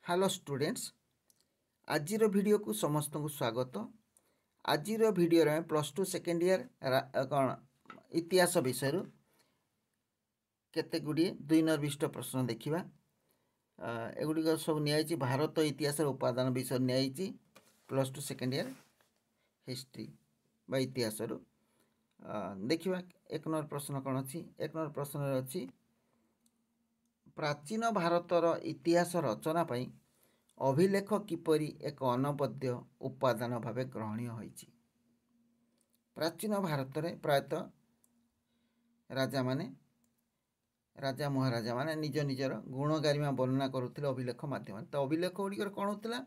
Hello students आज video को समस्त को स्वागत। आज वीडियो में +2 सेकेंड ईयर कौन इतिहास विषय केते गुड़िए 2 निर्दिष्ट प्रश्न देखा। एगुड़िक सब नि भारत इतिहास उपादान विषय नि +2 सेकेंड ईयर हिस्ट्री बा इतिहास देखा। 1 नंबर प्रश्न कौन अच्छी 1 नंबर प्रश्न अच्छी प्राचीन भारतर इतिहास रचना पाई अभिलेख किपरि एक अनबद्य उपादान भाव ग्रहणीय होइछि। प्राचीन भारत में प्रायतः राजा महाराजा माने निज निजर गुण गारिमा वर्णना करुले अभिलेख माध्यम। तो अभिलेख गुड़िकर कौन होता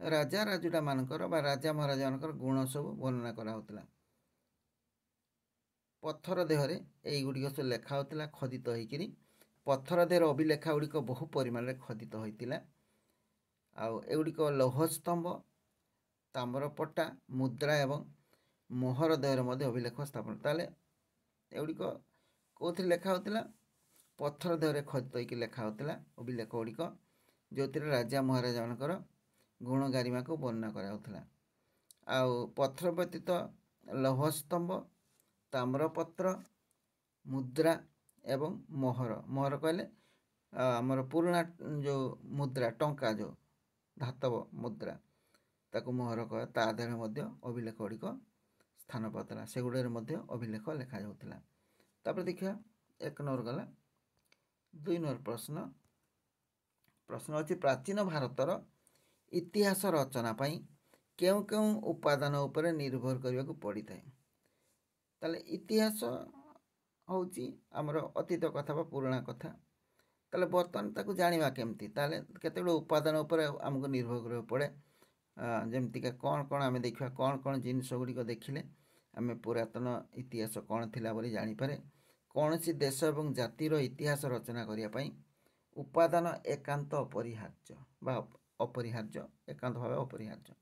राजा राजुड़ा मानकर बा राजा महाराजा मानकर गुण सब वर्णना कराउतला। पत्थर देहरे एगुड़िक सब लेखा होता खदित होइकिरी पत्थर देहर अभिलेखा गुड़िक बहु परिमाण में खदित होइतिला। आउ एगुड़िक लौह स्तंभ ताम्रपट्टा मुद्रा एवं मोहर देहर मध्य अभिलेख स्थापन। ताले एगुड़िक कौन लेखा होता पत्थर देहरे खदित होइकि लेखा होता अभिलेख गुड़िक जो राजा महाराजा मानकर गुण गारिमा को वर्णना कराउथला। आउ पत्थर व्यतीत लौह स्तंभ ताम्रपत्र मुद्रा एवं मोहर कहले आमर पुराणा जो मुद्रा टंका जो धातव मुद्रा ताकू मोहर कह ता देहरे मध्य अभिलेख गुड़िक स्थान पाता से गुड़े अभिलेख लेखा जाऊला। तापर देखिए 1 नंबर गला 2 नंबर प्रश्न अच्छी प्राचीन भारतर इतिहास रचना पाई केउ केउ उपादान उपरे निर्भर करने को पड़ी थाए। ताले इतिहास होची आमर अतीत कथा बा पुराणा कथा। ताले बर्तमान ताकू जानिबा केमती ताले केतेगुड़े उपादान उपर आमको निर्भर करने पड़े। जमतीका कौन कौन आम देखा कौन कौन जिनस गुड़िक देखिले आम पुरातन इतिहास कौन थिला बोली जानिपारे। कौन सी देश एवं जातिर इतिहास रचना करने उपादान एकांत अपरिहार्य बा अपरिहार्य एकांत भाव अपरिहार्य।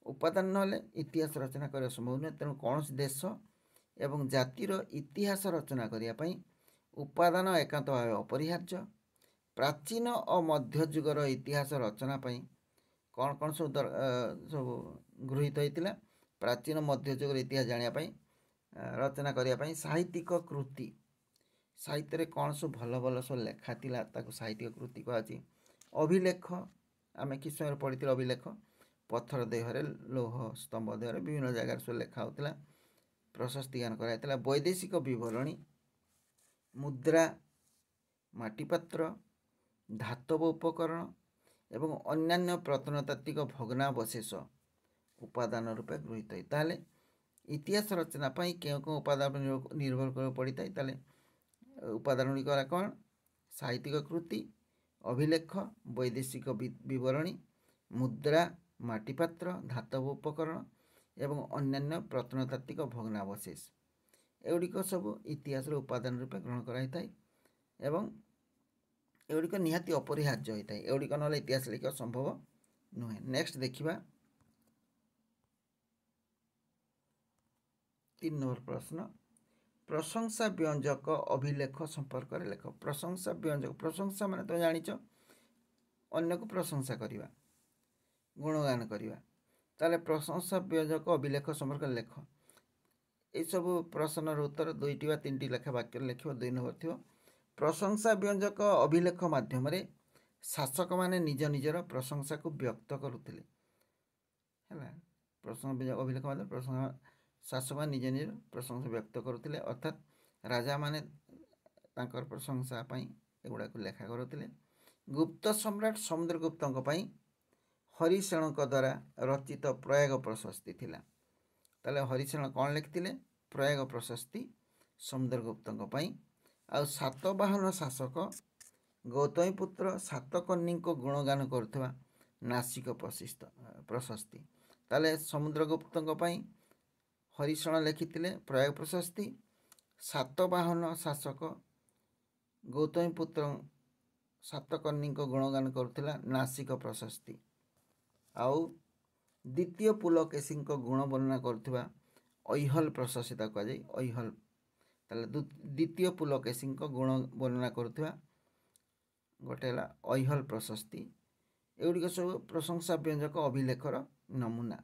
उपादान नहले इतिहास रचना करने संभव नुहे। तेणु कौन सी देश एवं जातिर इतिहास रचना करने उपादान एकांत भाव अपरिहार्य। प्राचीन और मध्ययुगर इतिहास रचना पाई कौन कौन सब गृहीत होता प्राचीन मध्ययुगर इतिहास जानापी रचना करने साहित्यिक कृति साहित्य कौन सब भल भल सब लेखा ताकू साहित्यिक कृति कहुच्छी। अभिलेख आम कि समय पढ़ी अभिलेख पत्थर देहरे लौह स्तंभ देहरे विभिन्न जगार सब लेखा होता प्रशस्ति ज्ञान कराइला। वैदेशिक विवरणी मुद्रा माटीपात्र धातव उपकरण एवं अन्यान्य प्रत्नतात्विक भग्नावशेष उपादान रूपे गृहीत है। ताले इतिहास रचना पाई क्यों क्यों उपादान निर्भर कर पड़ी था उपादान गुड़िक कौन साहित्यिक कृति अभिलेख वैदेशिक विवरणी मुद्रा माटीपात्र धातव उपकरण एवं अन्यान्य प्रत्नतात्विक भग्नावशेष एगुड़िक सब इतिहास उपादान रूपे ग्रहण कराई एवं एगुड़िक निहाती अपरिहार्य होता है। एगुड़िक ना इतिहास लिखा संभव नुहे। नेक्स्ट देखिबा 3 नंबर प्रश्न प्रशंसा व्यंजक अभिलेख संपर्क में लेख। प्रशंसा व्यंजक प्रशंसा माने तो जानिच अन्य को प्रशंसा करवा गुणगान करवा ताले प्रशंसा व्यंजक अभिलेख संपर्क में लेख। ये सब प्रश्नर उत्तर 2टी बा 3टी लेखा वाक्य लिख 2 नंबर थी। प्रशंसा व्यंजक अभिलेख माध्यम शासक माने निज निजर प्रशंसा को व्यक्त करुले है। प्रशंसा व्यंजक अभिलेख माध्यम प्रशंसा शासक निज निज प्रशंसा व्यक्त करुले अर्थात राजा माने तांकर प्रशंसा पाई एगुड़ा को लेखा करुले। गुप्त सम्राट समुद्रगुप्त हरिसेन द्वारा रचित प्रयाग प्रशस्ति थिला। ताले हरिसेन कौन लिखिले प्रयाग प्रशस्ति समुद्रगुप्त आउ सातवाहन शासक गौतमीपुत्र सातकर्णी को गुणगान करुवा नासिक प्रशस्ति। ताले समुद्रगुप्त हरिसेन लिखिले प्रयाग प्रशस्ति सातवाहन शासक गौतमीपुत्र सातकर्णी को गुणगान करुवा नासिक प्रशस्ति। आउ द्वितीय पुलकेशी गुण वर्णना करुवा ऐहल प्रशस्ति कहुए ऐहल। ताले द्वितीय पुलकेशी गुण वर्णना करुवा गोटे ऐहल प्रशस्ति एगुड़िक सब प्रशंसा व्यंजक अभिलेखर नमूना।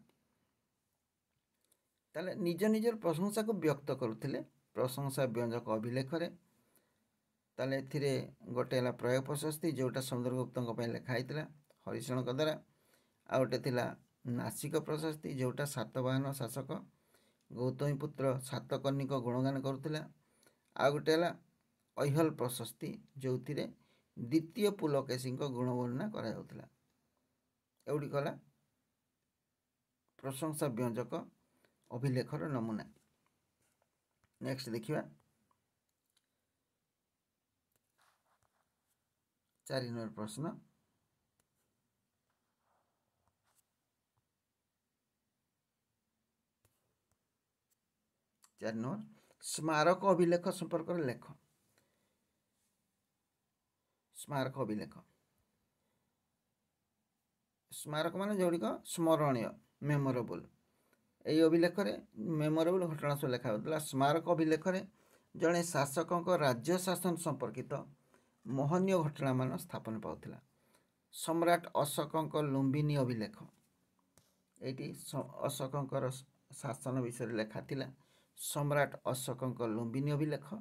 ताले निज निजर प्रशंसा को व्यक्त करुले प्रशंसा व्यंजक अभिलेखरे। ताले एथिरे गोटे है प्रयोग प्रशस्ति जोटा समुद्रगुप्त लिखाई हरिशण द्वारा। आ गोटे थिला नासिक प्रशस्ति जोटा सातवाहन शासक गौतमी पुत्र सातकर्णिक गुणगान करुला। आ गोटे है ऐहल प्रशस्ति जो द्वितीय पुलकेशी गुण वर्णना करा। एगुड़िक है प्रशंसा व्यंजक अभिलेखर नमूना। नेक्स्ट देखिए 4 नंबर प्रश्न। स्मारक अभिलेख संपर्क लेख। स्मारक अभिलेख स्मारक मान जोड़िक स्मरणीय मेमोरेबल। यही अभिलेख मेमोरेबल घटना सब लिखा होता। स्मारक अभिलेख जड़े शासक राज्य शासन संपर्कित मोहनीय घटना मान स्थापन पाउला। सम्राट अशोक लुम्बिनी अभिलेख ये अशोक शासन विषय लिखा था। सम्राट अशोक लुम्बिनी अभिलेख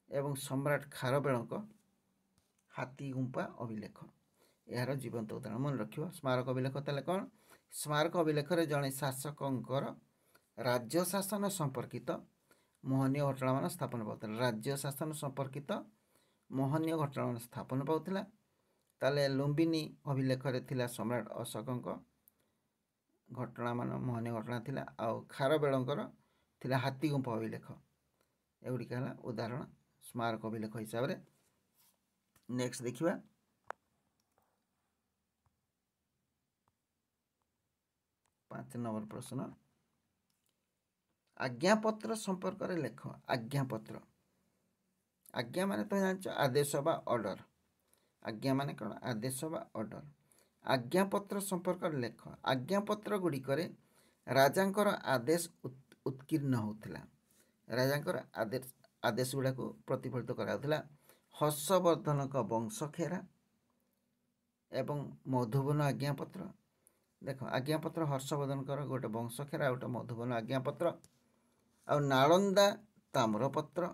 एवं सम्राट खारवेल हाथी गुंपा अभिलेख यार जीवंत उदाहरण मन रखियो। स्मारक अभिलेख ताले कौन? स्मारक अभिलेख जड़े शासक राज्य शासन संपर्कित मोहनीय घटना मान स्थापन पाउला। राज्य शासन संपर्कित मोहनीय घटना मान स्थापन पाउला। ताले लुम्बिनी अभिलेख थिला सम्राट अशोक घटना मान मोहनीय घटना थिला। आ खारवेल थिला हाथी गुंपा अभिलेख। एगुड़िक है उदाहरण स्मारक अभिलेख हिसाब से। नेक्स्ट देखिए 5 नंबर प्रश्न। आज्ञापत्र संपर्क में लेख। आज्ञापत्र आज्ञा माने तो जान आदेश बा ऑर्डर। आज्ञा माने कौन? आदेश बा ऑर्डर। आज्ञापत्र संपर्क में लेख। आज्ञापत्र गुड़िक राजांकर आदेश उत्कीर्ण होता। राजांकर आदेश गुड़ा को प्रतिफलित कराउला। हर्षवर्धन का वंशखेरा एवं मधुबन आज्ञापत्र। देख आज्ञापत्र हर्षवर्धन गोटे वंशखेरा गोटे मधुबन आज्ञापत्र। आ नालंदा ताम्रपत्र,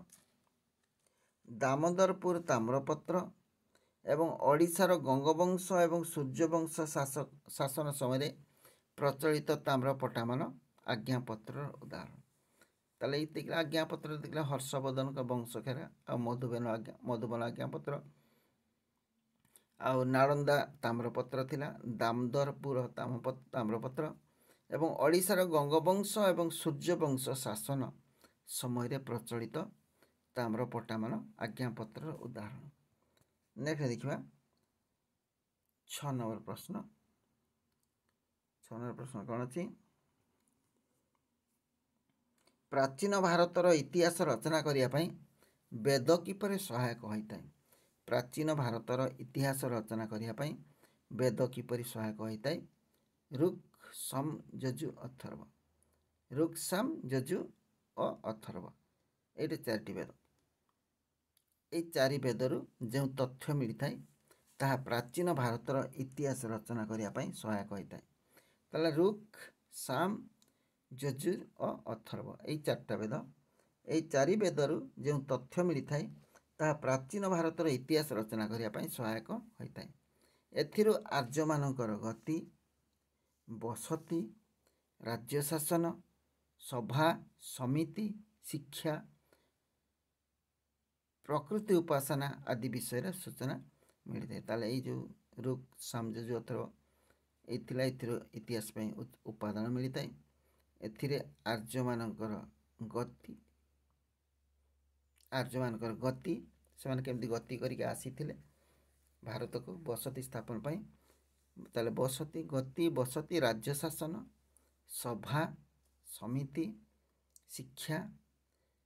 दामोदरपुर ताम्रपत्र एवं ओडिशार गंगवंश एवं सूर्यवंश शासन समय प्रचलित ताम्रपट्टामान आज्ञापत्र उदाहरण। ताले ये आज्ञापत्र देखला हर्षवर्धन का वंशखेरा आ मधुबन आज्ञापत्र। आ नालंदा ताम्रपत्र थिला दामोदरपुर ताम्रपत्र एवं ओडिशार गंगवंश एवं सूर्यवंश शासन समय प्रचलित ताम्रपट्टामान आज्ञापत्र उदाहरण। नेक्स्ट देखिए 6 नंबर प्रश्न। 6 नंबर प्रश्न कौन अच्छी? प्राचीन भारतर इतिहास रचना करने वेद किपर सहायक होता है। प्राचीन भारतर इतिहास रचना करने वेद किपर सहायक होता है? ऋक्, साम, यजु, अथर्व। ऋक्, साम, यजु और अथर्व ये 4टी वेद। ये 4 वेदरू जो तथ्य मिलता है ताहा प्राचीन भारतर इतिहास रचना करने सहायक होता है। ताले ऋक्, साम, यजुर और अथर्व ये 4टा वेद। ये 4 वेदरू जो तथ्य मिलता है ताहा प्राचीन भारतर इतिहास रचना करने सहायक होता है। एथिरो आर्य मानकर गति, बसती, राज्य शासन, सभा, समिति, शिक्षा, प्रकृति उपासना आदि विषय सूचना मिलता है। ताले ये जो ऋक्, साम, यजु, अथर्व ये इतिहास उपादान मिलता है। एथिरे आर्य मानकर गति से माने केमती गति करके आसीथिले भारत को बसती स्थापन पाई। ताले बसती, गति, बसती, राज्य शासन, सभा, समिति, शिक्षा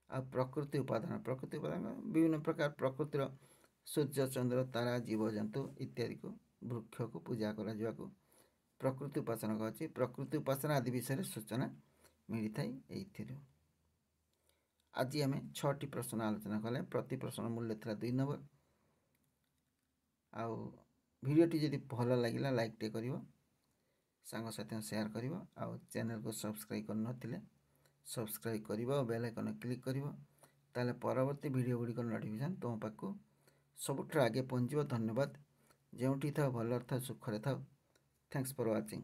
आ प्रकृति उपादान। प्रकृति उपादान विभिन्न प्रकार प्रकृतिर सूर्य, चंद्र, तारा, जीवजंतु इत्यादि को वृक्ष को पूजा करा प्रकृति उपासना कहे। प्रकृति उपासना आदि विषय सूचना मिलता है। आज आम 6टी प्रश्न आलोचना कले। प्रति प्रश्न मूल्य था 2 नंबर। भिडियोटी जदि भल लगिला लाइक टे करिवो सांगसाथी शेयर करिवो आउ चैनल को सब्सक्राइब कर नथिले सब्सक्राइब करिवो बेल आइकन क्लिक करिवो ताले परवर्ती वीडियो गुडी को नोटिफिकेशन तुम पाखु सबुठ आगे पहुँचो। धन्यवाद। जोठी था भल था सुखरे था। Thanks for watching.